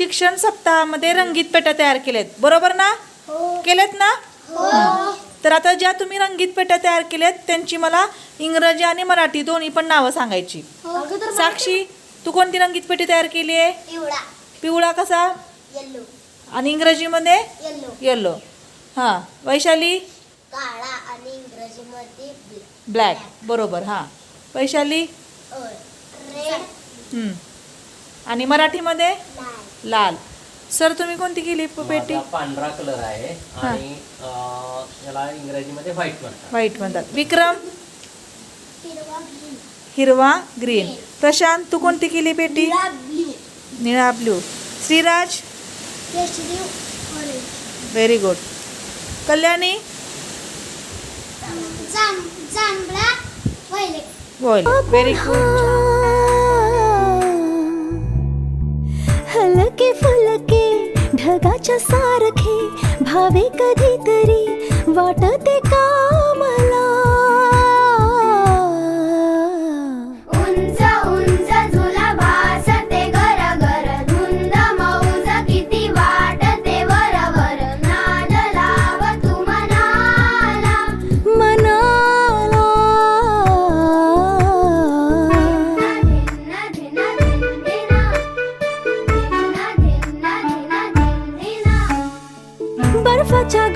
शिक्षण सप्ताहामध्ये रंगीत पेट्या तयार केल्यात, बरोबर ना? केलेत ना? तर आता ज्या तुम्ही रंगीत पेट्या तयार केल्यात त्यांची मला इंग्रजी आणि मराठी दोन्ही पण नावं सांगायची. साक्षी, तू कोणती रंगीत पेटी तयार केली आहे? पिवळा कसा? येलो. आणि इंग्रजीमध्ये? येलो. येलो. हां. वैशाली? काळा आणि इंग्रजीमध्ये ब्लॅक. बरोबर. हां. वैशाली? रेड. आणि मराठीमध्ये? लाल. लाल. सर, तुम्ही कोणती केली पेटी? माझा पांढरा कलर आहे आणि याला इंग्रजीमध्ये व्हाईट म्हणतात. व्हाईट म्हणतात. विक्रम? हिरवा ब्लू. हिरवा ग्रीन. प्रशांत, तू कोणती केली पेटी? ब्लू. निळा ब्ल्यू. श्रीराज? केशरी ऑरेंज. Very good. कल्याणी? जांभळा व्हायलेट. बोल. Very good. हलके फुलके ढगाच्या सारखे भावे कधीतरी वाटते का मला. उंच उंच झुला भासते गर गर धुंद मौज किती वाटते वर वर नाद लाव तू मनाला. मनाला धिन्ना धिन्ना धिन धिना. धिन्ना धिन्ना धिना धिन धिना. बर्फाच्या